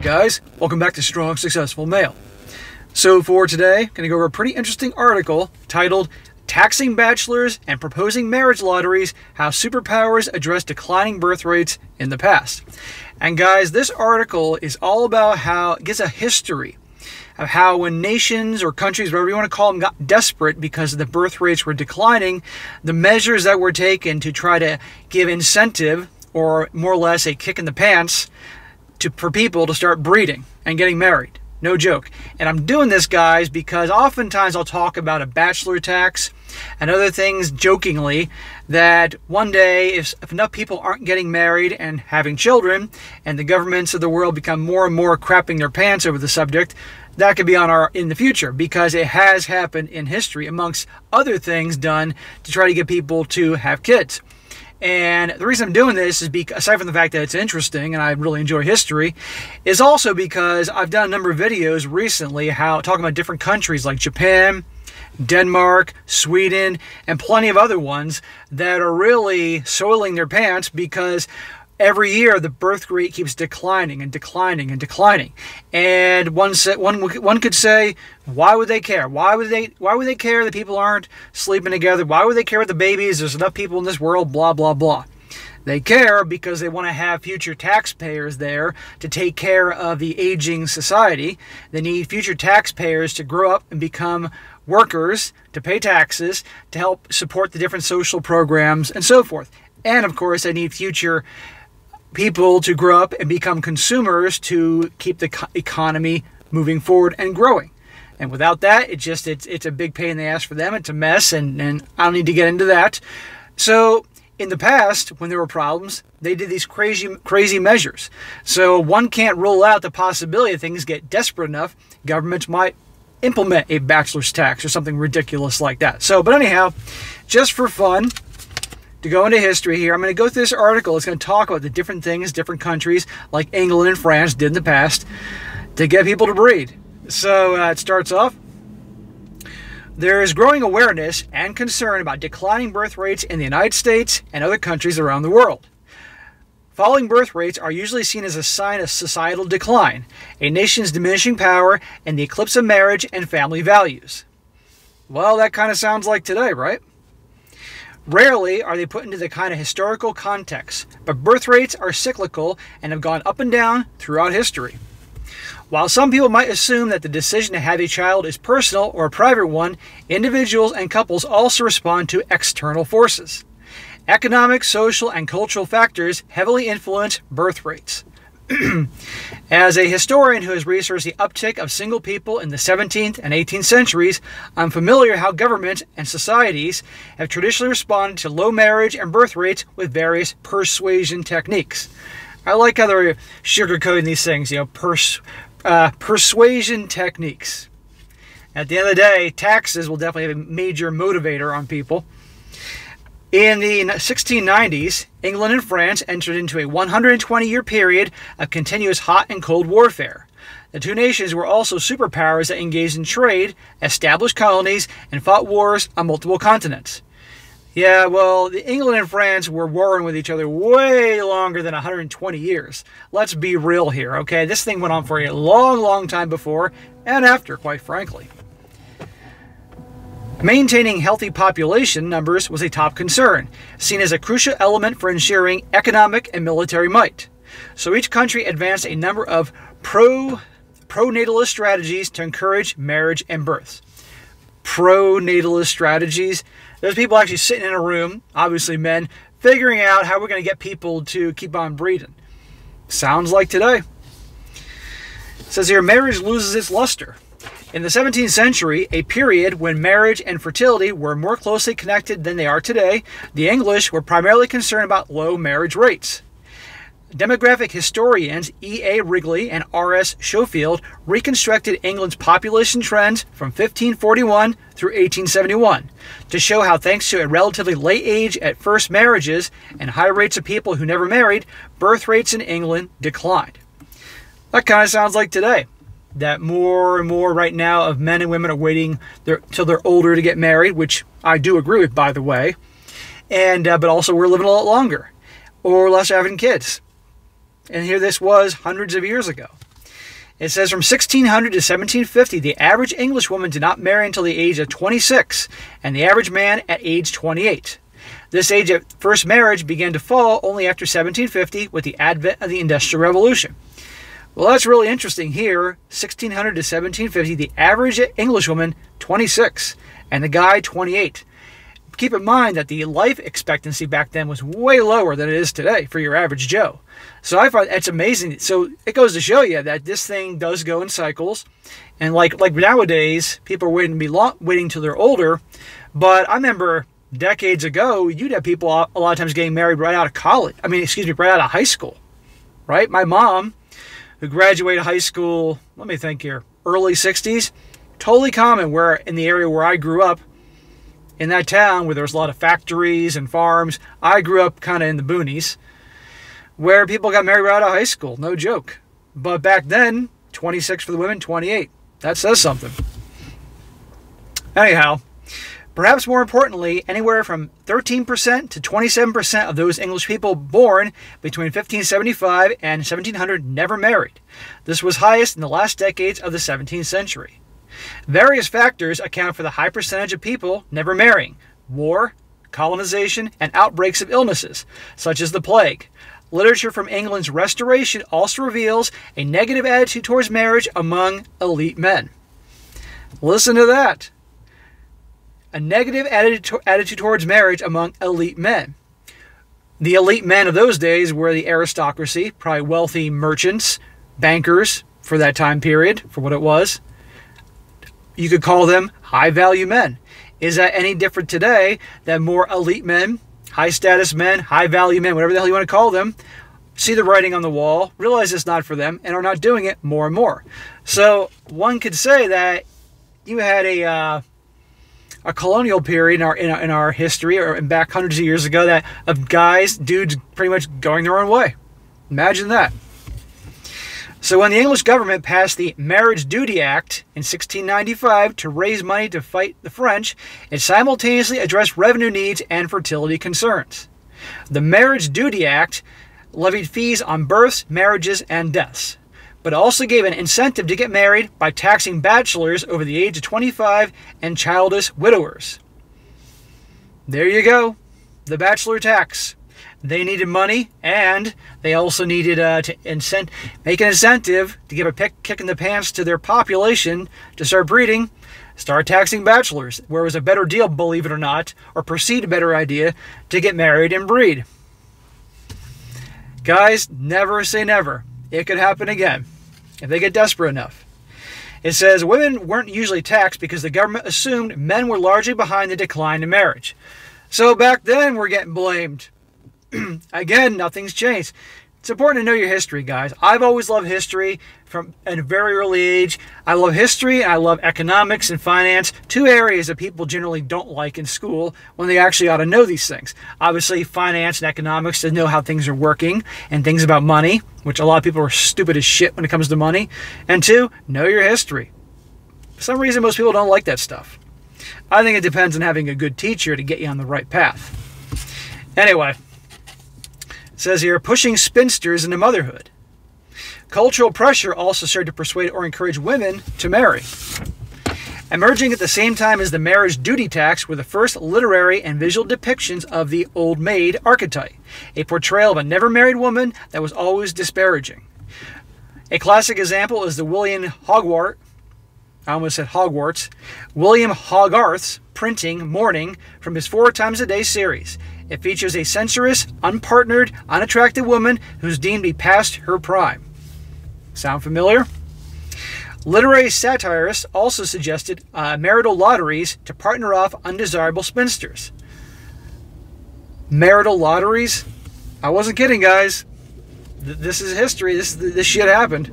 guys, welcome back to Strong Successful Male. So for today, I'm going to go over a pretty interesting article titled Taxing Bachelors and Proposing Marriage Lotteries, How Superpowers Address Declining Birth Rates in the Past. And guys, this article is all about how it gives a history of how when nations or countries, whatever you want to call them, got desperate because the birth rates were declining, the measures that were taken to try to give incentive, or more or less a kick in the pants, for people to start breeding and getting married. No joke. And I'm doing this, guys, because oftentimes I'll talk about a bachelor tax and other things jokingly that one day if enough people aren't getting married and having children and the governments of the world become more and more crapping their pants over the subject, that could be in the future, because it has happened in history amongst other things done to try to get people to have kids. And the reason I'm doing this is because, aside from the fact that it's interesting and I really enjoy history, is also because I've done a number of videos recently talking about different countries like Japan, Denmark, Sweden, and plenty of other ones that are really soiling their pants because every year the birth rate keeps declining and declining and declining. And one could say, why would they care? Why would they care that people aren't sleeping together? Why would they care about the babies? There's enough people in this world, blah, blah, blah. They care because they want to have future taxpayers there to take care of the aging society. They need future taxpayers to grow up and become workers, to pay taxes, to help support the different social programs and so forth. And of course, they need future people to grow up and become consumers to keep the economy moving forward and growing. And without that, it's a big pain in the ass for them. It's a mess, and I don't need to get into that. So in the past, when there were problems, they did these crazy measures. So one can't rule out the possibility if things get desperate enough, governments might implement a bachelor's tax or something ridiculous like that. But anyhow, just for fun, to go into history here, I'm going to go through this article. It's going to talk about the different things different countries like England and France did in the past to get people to breed. So it starts off, there is growing awareness and concern about declining birth rates in the United States and other countries around the world. Falling birth rates are usually seen as a sign of societal decline, a nation's diminishing power, and the eclipse of marriage and family values. Well, that kind of sounds like today, right? Rarely are they put into the kind of historical context, but birth rates are cyclical and have gone up and down throughout history. While some people might assume that the decision to have a child is personal or a private one, individuals and couples also respond to external forces. Economic, social, and cultural factors heavily influence birth rates. As a historian who has researched the uptick of single people in the 17th and 18th centuries, I'm familiar how governments and societies have traditionally responded to low marriage and birth rates with various persuasion techniques. I like how they're sugarcoating these things, persuasion techniques. At the end of the day, taxes will definitely have a major motivator on people. In the 1690s, England and France entered into a 120-year period of continuous hot and cold warfare. The two nations were also superpowers that engaged in trade, established colonies, and fought wars on multiple continents. Yeah, well, England and France were warring with each other way longer than 120 years. Let's be real here, okay? This thing went on for a long, long time before and after, quite frankly. Maintaining healthy population numbers was a top concern, seen as a crucial element for ensuring economic and military might. So each country advanced a number of pro-natalist strategies to encourage marriage and births. Pro-natalist strategies? There's people actually sitting in a room, obviously men, figuring out how we're going to get people to keep on breeding. Sounds like today. It says here, marriage loses its luster. In the 17th century, a period when marriage and fertility were more closely connected than they are today, the English were primarily concerned about low marriage rates. Demographic historians E.A. Wrigley and R.S. Schofield reconstructed England's population trends from 1541 through 1871 to show how, thanks to a relatively late age at first marriages and high rates of people who never married, birth rates in England declined. That kind of sounds like today. That more and more right now of men and women are waiting till they're older to get married, which I do agree with, by the way. But also we're living a lot longer, or less having kids. And here this was hundreds of years ago. It says from 1600 to 1750, the average English woman did not marry until the age of 26, and the average man at age 28. This age of first marriage began to fall only after 1750 with the advent of the Industrial Revolution. Well, that's really interesting here. 1600 to 1750, the average English woman, 26, and the guy, 28. Keep in mind that the life expectancy back then was way lower than it is today for your average Joe. So I find that's amazing. So it goes to show you that this thing does go in cycles. And like nowadays, people are waiting till they're older. But I remember decades ago, you'd have people a lot of times getting married right out of college. Right out of high school. Right? My mom, who graduated high school, let me think here, early 60s, totally common where in the area where I grew up, in that town where there was a lot of factories and farms. I grew up kind of in the boonies, where people got married right out of high school. No joke. But back then, 26 for the women, 28. That says something. Anyhow, perhaps more importantly, anywhere from 13% to 27% of those English people born between 1575 and 1700 never married. This was highest in the last decades of the 17th century. Various factors account for the high percentage of people never marrying: war, colonization, and outbreaks of illnesses, such as the plague. Literature from England's Restoration also reveals a negative attitude towards marriage among elite men. Listen to that. A negative attitude towards marriage among elite men. The elite men of those days were the aristocracy, probably wealthy merchants, bankers for that time period, for what it was. You could call them high-value men. Is that any different today that more elite men, high-status men, high-value men, whatever the hell you want to call them, see the writing on the wall, realize it's not for them, and are not doing it more and more? So one could say that you had a colonial period in our history, or back hundreds of years ago, that of dudes pretty much going their own way. Imagine that. So when the English government passed the Marriage Duty Act in 1695 to raise money to fight the French, it simultaneously addressed revenue needs and fertility concerns. The Marriage Duty Act levied fees on births, marriages, and deaths, but also gave an incentive to get married by taxing bachelors over the age of 25 and childless widowers. There you go, the Bachelor Tax. They needed money, and they also needed to make an incentive to give a kick in the pants to their population to start breeding, start taxing bachelors, where it was a better deal, believe it or not, or perceived a better idea, to get married and breed. Guys, never say never. It could happen again, if they get desperate enough. It says women weren't usually taxed because the government assumed men were largely behind the decline in marriage. So back then, we're getting blamed. Again, nothing's changed. It's important to know your history, guys. I've always loved history from a very early age. I love history, and I love economics and finance, two areas that people generally don't like in school when they actually ought to know these things. Obviously, finance and economics to know how things are working, and things about money, which a lot of people are stupid as shit when it comes to money. And two, know your history. For some reason, most people don't like that stuff. I think it depends on having a good teacher to get you on the right path. Anyway. It says here, pushing spinsters into motherhood. Cultural pressure also started to persuade or encourage women to marry. Emerging at the same time as the marriage duty tax were the first literary and visual depictions of the old maid archetype, a portrayal of a never-married woman that was always disparaging. A classic example is the William Hogarth's printing Mourning from his 4 Times a Day series. It features a censorious, unpartnered, unattractive woman who's deemed to be past her prime. Sound familiar? Literary satirists also suggested marital lotteries to partner off undesirable spinsters. Marital lotteries? I wasn't kidding, guys. This is history. This shit happened.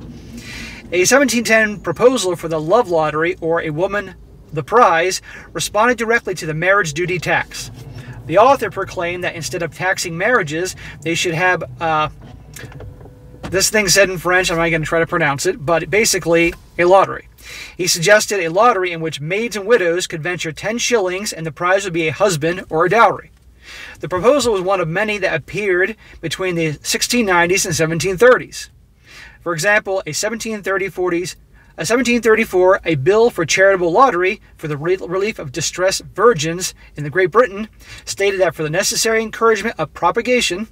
A 1710 proposal for the love lottery, or a woman the prize, responded directly to the marriage duty tax. The author proclaimed that instead of taxing marriages, they should have, this thing said in French, I'm not going to try to pronounce it, but basically a lottery. He suggested a lottery in which maids and widows could venture 10 shillings and the prize would be a husband or a dowry. The proposal was one of many that appeared between the 1690s and 1730s. For example, a 1734 a bill for charitable lottery for the relief of distressed virgins in the Great Britain stated that for the necessary encouragement of propagation,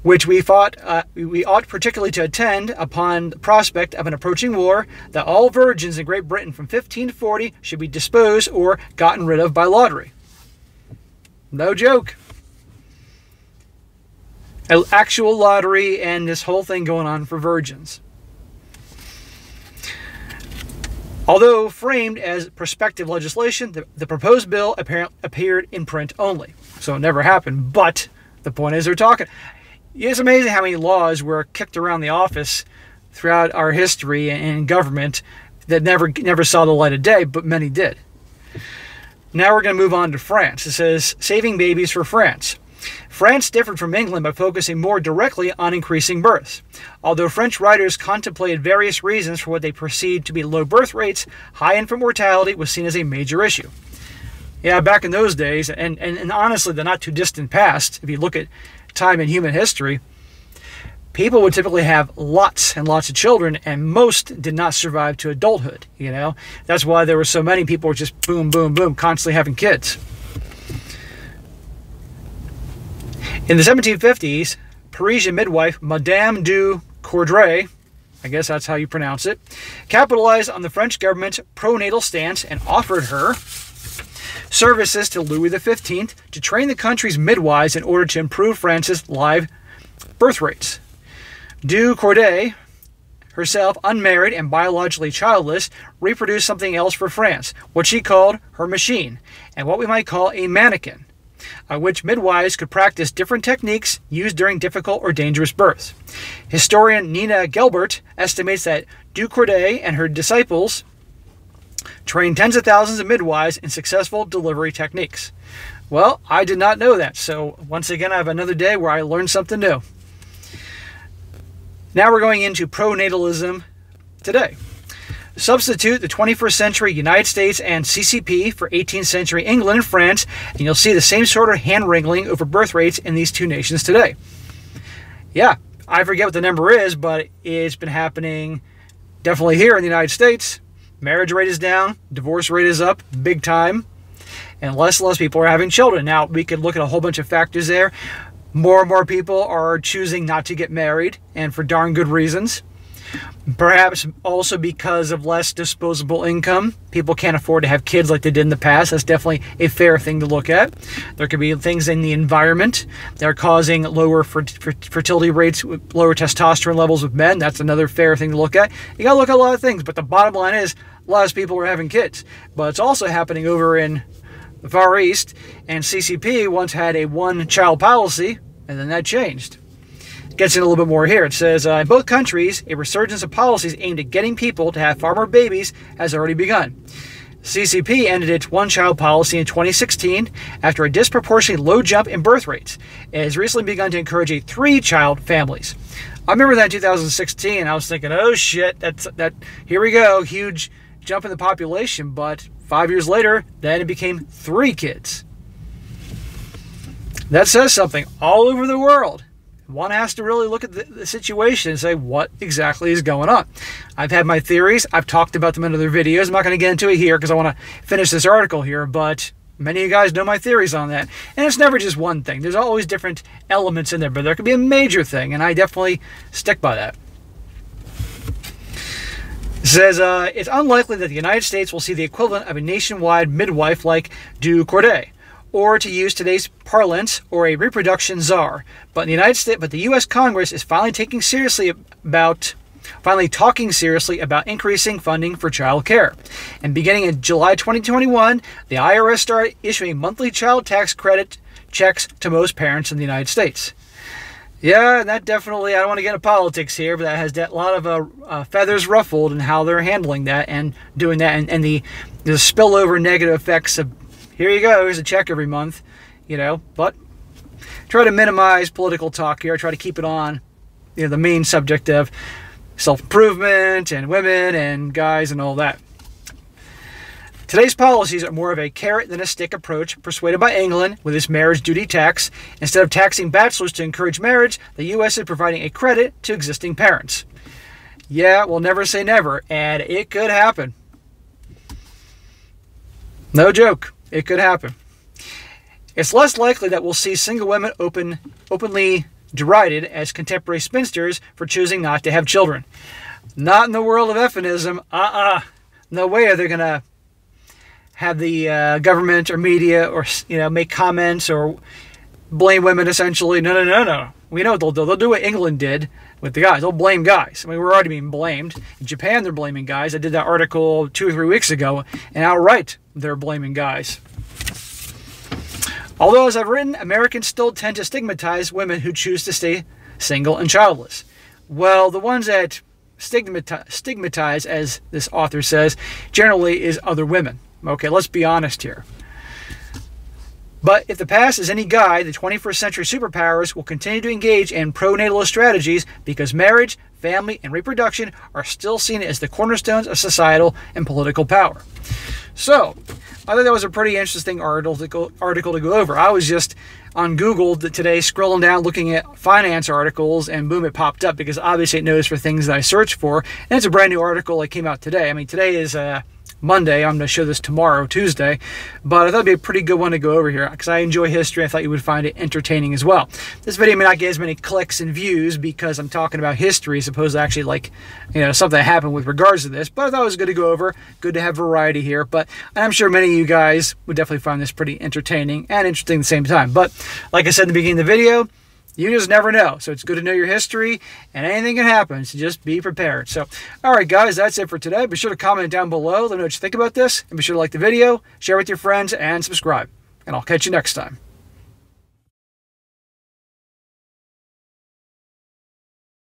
which we ought particularly to attend upon the prospect of an approaching war, that all virgins in Great Britain from 1540 should be disposed or gotten rid of by lottery. No joke. An actual lottery and this whole thing going on for virgins. Although framed as prospective legislation, the proposed bill appeared in print only. So it never happened, but the point is they're talking. It's amazing how many laws were kicked around the office throughout our history and government that never saw the light of day, but many did. Now we're going to move on to France. It says, saving babies for France. France differed from England by focusing more directly on increasing births. Although French writers contemplated various reasons for what they perceived to be low birth rates, high infant mortality was seen as a major issue. Yeah, back in those days, and honestly the not too distant past, if you look at time in human history, people would typically have lots and lots of children, and most did not survive to adulthood. You know, that's why there were so many people were just boom, boom, boom, constantly having kids. In the 1750s, Parisian midwife Madame du Cordae, I guess that's how you pronounce it, capitalized on the French government's pronatal stance and offered her services to Louis XV to train the country's midwives in order to improve France's live birth rates. Du Cordae, herself unmarried and biologically childless, reproduced something else for France, what she called her machine, and what we might call a mannequin, which midwives could practice different techniques used during difficult or dangerous births. Historian Nina Gelbert estimates that Du Cordae and her disciples trained tens of thousands of midwives in successful delivery techniques. Well, I did not know that, so once again I have another day where I learned something new. Now we're going into pronatalism today. Substitute the 21st century United States and CCP for 18th century England and France, and you'll see the same sort of hand-wrangling over birth rates in these two nations today. Yeah, I forget what the number is, but it's been happening definitely here in the United States. Marriage rate is down, divorce rate is up big time, and less people are having children. Now, we could look at a whole bunch of factors there. More and more people are choosing not to get married, and for darn good reasons. Perhaps also because of less disposable income. People can't afford to have kids like they did in the past. That's definitely a fair thing to look at. There could be things in the environment that are causing lower fertility rates, lower testosterone levels with men. That's another fair thing to look at. You got to look at a lot of things, but the bottom line is a lot of people are having kids. But it's also happening over in the Far East, and CCP once had a one-child policy, and then that changed. Gets in a little bit more here. It says, in both countries, a resurgence of policies aimed at getting people to have far more babies has already begun. CCP ended its one-child policy in 2016 after a disproportionately low jump in birth rates. It has recently begun to encourage a three-child families. I remember that in 2016. I was thinking, oh shit, here we go, huge jump in the population. But 5 years later, then it became 3 kids. That says something. All over the world, one has to really look at the situation and say, what exactly is going on? I've had my theories. I've talked about them in other videos. I'm not going to get into it here because I want to finish this article here, but many of you guys know my theories on that. And it's never just one thing. There's always different elements in there, but there could be a major thing, and I definitely stick by that. It says, it's unlikely that the United States will see the equivalent of a nationwide midwife like Du Cordae, or to use today's parlance, or a reproduction czar. But in the United States, the U.S. Congress is finally talking seriously about increasing funding for child care. And beginning in July 2021, the IRS started issuing monthly child tax credit checks to most parents in the United States. Yeah, and that definitely, I don't want to get into politics here, but that has a lot of feathers ruffled in how they're handling that and doing that, and the spillover negative effects of, here you go, here's a check every month, you know. But try to minimize political talk here. Try to keep it on, you know, the main subject of self-improvement and women and guys and all that. Today's policies are more of a carrot than a stick approach persuaded by England with its marriage duty tax. Instead of taxing bachelors to encourage marriage, the U.S. is providing a credit to existing parents. Yeah, we'll never say never, and it could happen. No joke, it could happen. It's less likely that we'll see single women openly derided as contemporary spinsters for choosing not to have children. Not in the world of feminism. No way are they going to have the government or media or make comments or blame women essentially. No. We know what they'll do. They'll do what England did with the guys. They'll blame guys. I mean, we're already being blamed. In Japan, they're blaming guys. I did that article 2 or 3 weeks ago, and outright, they're blaming guys. Although, as I've written, Americans still tend to stigmatize women who choose to stay single and childless. Well, the ones that stigmatize, as this author says, generally is other women. Okay, let's be honest here. But if the past is any guide, the 21st century superpowers will continue to engage in pronatalist strategies because marriage, family, and reproduction are still seen as the cornerstones of societal and political power. So, I thought that was a pretty interesting article to go over. I was just on Google today scrolling down looking at finance articles, and boom, it popped up because obviously it knows for things that I search for. And it's a brand new article that came out today. I mean, today is Monday. I'm going to show this tomorrow, Tuesday. But I thought it'd be a pretty good one to go over here because I enjoy history. I thought you would find it entertaining as well. This video may not get as many clicks and views because I'm talking about history as opposed to actually something that happened with regards to this. But I thought it was good to go over. Good to have variety here. But I'm sure many of you guys would definitely find this pretty entertaining and interesting at the same time. But like I said in the beginning of the video, you just never know. So it's good to know your history, and anything can happen, so just be prepared. So, all right, guys, that's it for today. Be sure to comment down below. Let me know what you think about this, and be sure to like the video, share with your friends, and subscribe. And I'll catch you next time.